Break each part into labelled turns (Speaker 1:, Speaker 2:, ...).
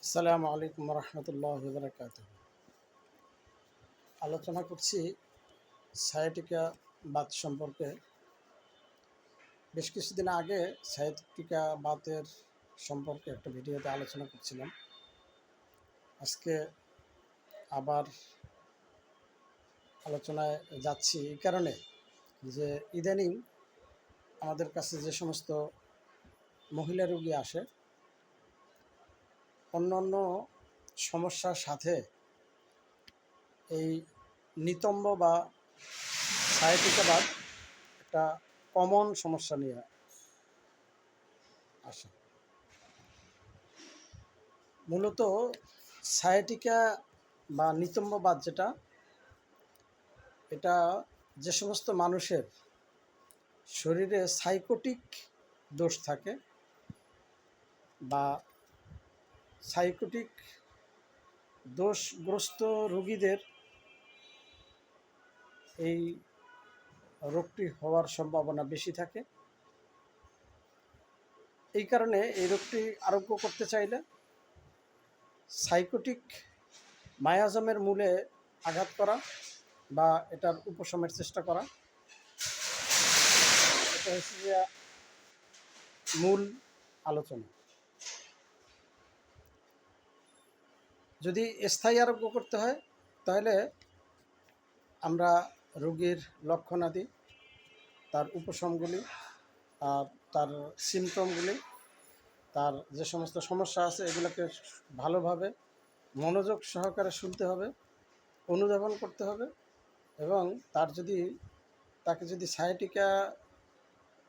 Speaker 1: আসসালামু আলাইকুম রহমতুল্লাহ বারকাত। আলোচনা করছি সায়াটিকা বাত সম্পর্কে। বেশ কিছুদিন আগে সায়াটিকা বাতের সম্পর্কে একটা ভিডিওতে আলোচনা করছিলাম। আজকে আবার আলোচনায় যাচ্ছি এই কারণে যে ইদানিং আমাদের কাছে যে সমস্ত মহিলা রোগী আসে অন্য অন্য সমস্যার সাথে এই নিতম্ব বা সায়াটিকা বাত একটা কমন সমস্যা নিয়ে আসে। মূলত সায়াটিকা বা নিতম্ববাত এটা যে সমস্ত মানুষের শরীরে সাইকোটিক দোষ থাকে বা সাইকোটিক দোষগ্রস্ত রোগীদের এই রোগটি হওয়ার সম্ভাবনা বেশি থাকে। এই কারণে এই রোগটি আরোগ্য করতে চাইলে সাইকোটিক মায়াজমের মূলে আঘাত করা বা এটার উপশমের চেষ্টা করা, এটা হচ্ছে যে মূল আলোচনা। যদি স্থায়ী আরোগ্য করতে হয় তাহলে আমরা রোগীর লক্ষণাদি, তার উপশমগুলি, তার সিমটমগুলি, তার যে সমস্ত সমস্যা আছে এগুলোকে ভালোভাবে মনোযোগ সহকারে শুনতে হবে, অনুধাবন করতে হবে এবং তাকে যদি সায়াটিকা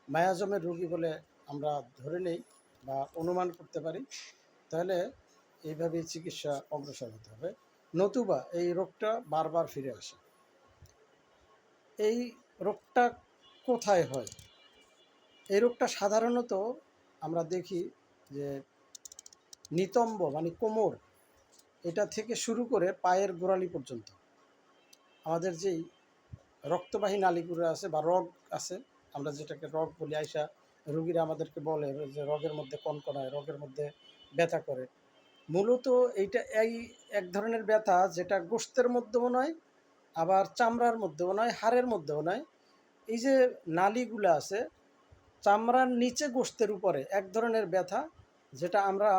Speaker 1: মায়াজমের রোগী বলে আমরা ধরে নেই বা অনুমান করতে পারি তাহলে এইভাবেই চিকিৎসা অগ্রসর হতে হবে, নতুবা এই রোগটা বারবার ফিরে আসে। এই রোগটা কোথায় হয়? এই রোগটা সাধারণত আমরা দেখি যে নিতম্ব মানে কোমর, এটা থেকে শুরু করে পায়ের গোড়ালি পর্যন্ত আমাদের যেই রক্তবাহী নালীগুলো আছে বা রগ আছে, আমরা যেটাকে রগ বলি, আইসা রোগীরা আমাদেরকে বলে যে রগের মধ্যে কনকনায়, রগের মধ্যে ব্যথা করে। মূলত এইটা এক ধরনের ব্যথা যেটা গোশতের মধ্যেও নয়, আবার চামড়ার মধ্যেও নয়, হাড়ের মধ্যেও নয়। এই যে নালীগুলো আছে চামড়ার নিচে গোশতের উপরে এক ধরনের ব্যথা, যেটা আমরা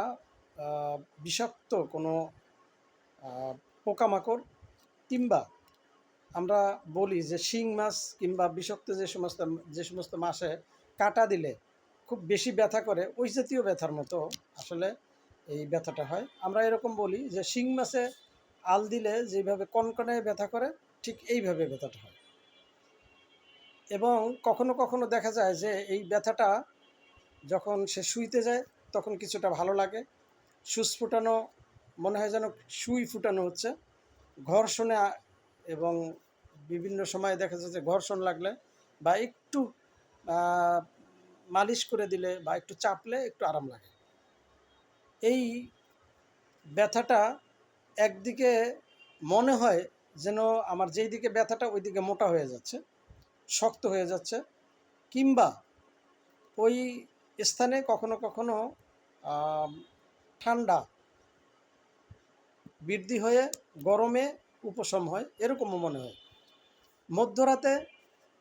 Speaker 1: বিষাক্ত কোনো পোকামাকড় কিংবা আমরা বলি যে শিং মাছ কিংবা বিষাক্ত যে সমস্ত মাছে কাটা দিলে খুব বেশি ব্যথা করে, ওই জাতীয় ব্যথার মতো আসলে এই ব্যথাটা হয়। আমরা এরকম বলি যে শিং মাছে আল দিলে যেভাবে কনকনে ব্যথা করে ঠিক এইভাবে ব্যথাটা হয়। এবং কখনো কখনো দেখা যায় যে এই ব্যথাটা যখন সে শুইতে যায় তখন কিছুটা ভালো লাগে, সুচ ফুটানো মনে হয় যেন সুই ফুটানো হচ্ছে, ঘর্ষণে এবং বিভিন্ন সময় দেখা যায় যে ঘর্ষণ লাগলে বা একটু মালিশ করে দিলে বা একটু চাপলে একটু আরাম লাগে। এই ব্যথাটা একদিকে মনে হয় যেন আমার যেই দিকে ব্যথাটা ওই দিকে মোটা হয়ে যাচ্ছে, শক্ত হয়ে যাচ্ছে, কিংবা ওই স্থানে কখনো কখনো ঠান্ডা বৃদ্ধি হয়ে গরমে উপশম হয়, এরকমও মনে হয়। মধ্যরাতে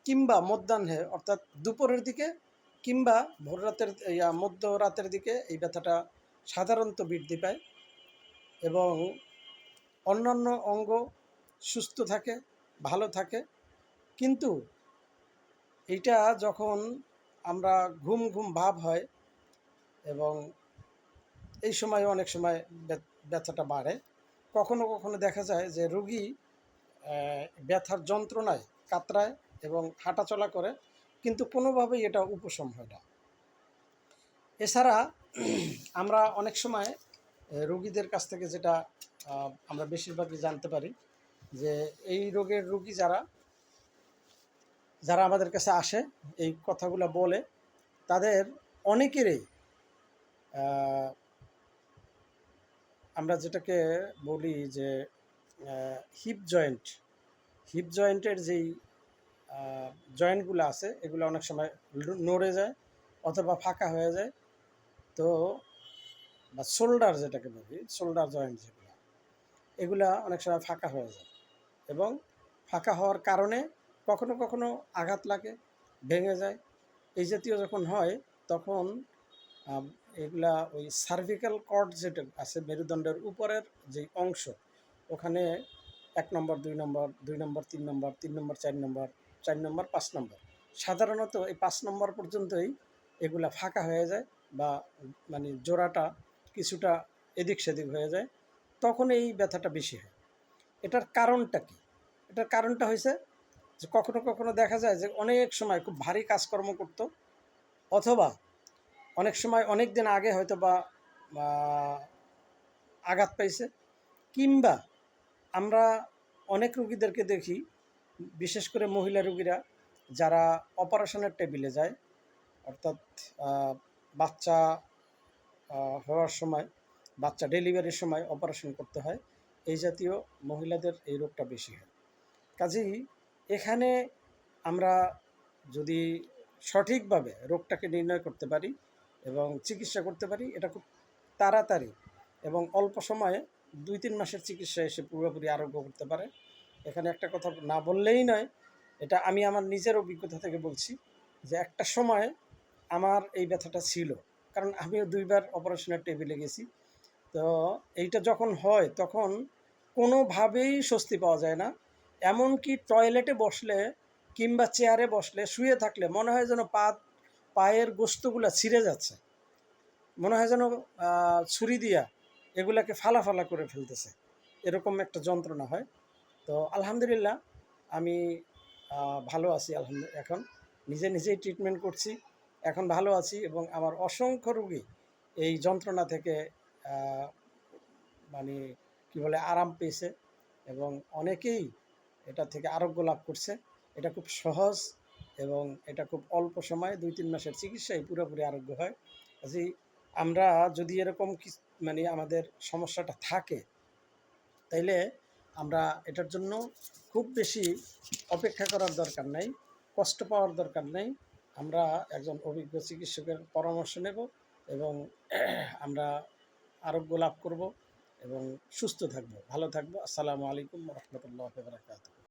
Speaker 1: কিংবা মধ্যাহ্নে অর্থাৎ দুপুরের দিকে কিংবা ভোর রাতের মধ্যরাতের দিকে এই ব্যথাটা সাধারণত বৃদ্ধি পায় এবং অন্যান্য অঙ্গ সুস্থ থাকে, ভালো থাকে। কিন্তু এইটা যখন আমরা ঘুম ঘুম ভাব হয় এবং এই সময় অনেক সময় ব্যথাটা বাড়ে, কখনো কখনো দেখা যায় যে রোগী ব্যথার যন্ত্রণায় কাতরায় এবং হাঁটাচলা করে, কিন্তু কোনোভাবেই এটা উপশম হয় না। এছাড়া আমরা অনেক সময় রোগীদের কাছ থেকে যেটা আমরা বেশিরভাগই জানতে পারি যে এই রোগের রোগী যারা আমাদের কাছে আসে এই কথাগুলো বলে, তাদের অনেকেরই আমরা যেটাকে বলি যে হিপ জয়েন্টের যেই জয়েন্টগুলো আছে এগুলো অনেক সময় নড়ে যায় অথবা ফাঁকা হয়ে যায়। তো বা শোল্ডার যেটাকে বলি, শোল্ডার জয়েন্ট যেগুলো, এগুলা অনেক সময় ফাঁকা হয়ে যায় এবং ফাঁকা হওয়ার কারণে কখনো কখনো আঘাত লাগে, ভেঙে যায়। এই জাতীয় যখন হয় তখন আম, এগুলা ওই সার্ভিক্যাল কর্ড যেটা আছে মেরুদণ্ডের উপরের যে অংশ, ওখানে 1 নম্বর 2 নম্বর 2 নম্বর 3 নম্বর 3 নম্বর 4 নম্বর 4 নম্বর 5 নম্বর, সাধারণত এই 5 নম্বর পর্যন্তই এগুলা ফাঁকা হয়ে যায় বা মানে জোড়াটা কিছুটা এদিক সেদিক হয়ে যায়, তখন এই ব্যথাটা বেশি হয়। এটার কারণটা কি? এটার কারণটা হয়েছে যে কখনো কখনো দেখা যায় যে অনেক সময় খুব ভারী কাজকর্ম করতো, অথবা অনেক সময় অনেক দিন আগে হয়তো বা আঘাত পাইছে, কিংবা আমরা অনেক রুগীদেরকে দেখি, বিশেষ করে মহিলা রুগীরা যারা অপারেশনের টেবিলে যায়, অর্থাৎ বাচ্চা হওয়ার সময়, বাচ্চা ডেলিভারির সময় অপারেশন করতে হয়, এই জাতীয় মহিলাদের এই রোগটা বেশি হয়। কাজেই এখানে আমরা যদি সঠিকভাবে রোগটাকে নির্ণয় করতে পারি এবং চিকিৎসা করতে পারি, এটা খুব তাড়াতাড়ি এবং অল্প সময়ে 2-3 মাসের চিকিৎসা এসে পুরোপুরি আরোগ্য করতে পারে। এখানে একটা কথা না বললেই নয়, এটা আমি আমার নিজের অভিজ্ঞতা থেকে বলছি যে একটা সময় আমার এই ব্যথাটা ছিল, কারণ আমিও 2বার অপারেশনের টেবিলে গেছি। তো এইটা যখন হয় তখন কোনোভাবেই স্বস্তি পাওয়া যায় না। এমনকি টয়লেটে বসলে কিংবা চেয়ারে বসলে, শুয়ে থাকলে মনে হয় যেন পায়ের গোস্তগুলো ছিঁড়ে যাচ্ছে, মনে হয় যেন ছুরি দিয়া এগুলাকে ফালা ফালা করে ফেলতেছে, এরকম একটা যন্ত্রণা হয়। তো আলহামদুলিল্লাহ আমি ভালো আছি, আলহামদুলিল্লাহ এখন নিজেই ট্রিটমেন্ট করছি, এখন ভালো আছি এবং আমার অসংখ্য রোগী এই যন্ত্রণা থেকে আহ, মানে কী বলে আরাম পেয়েছে এবং অনেকেই এটা থেকে আরোগ্য লাভ করছে। এটা খুব সহজ এবং এটা খুব অল্প সময়ে 2-3 মাসের চিকিৎসায় পুরোপুরি আরোগ্য হয়। কাজেই আমরা যদি এরকম মানে আমাদের সমস্যাটা থাকে, তাইলে আমরা এটার জন্য খুব বেশি অপেক্ষা করার দরকার নাই, কষ্ট পাওয়ার দরকার নেই। আমরা একজন অভিজ্ঞ চিকিৎসকের পরামর্শ নেব এবং আমরা আরোগ্য লাভ করব এবং সুস্থ থাকব, ভালো থাকব। আসসালামু আলাইকুম রহমতুল্লাহ বারাকাতুহু।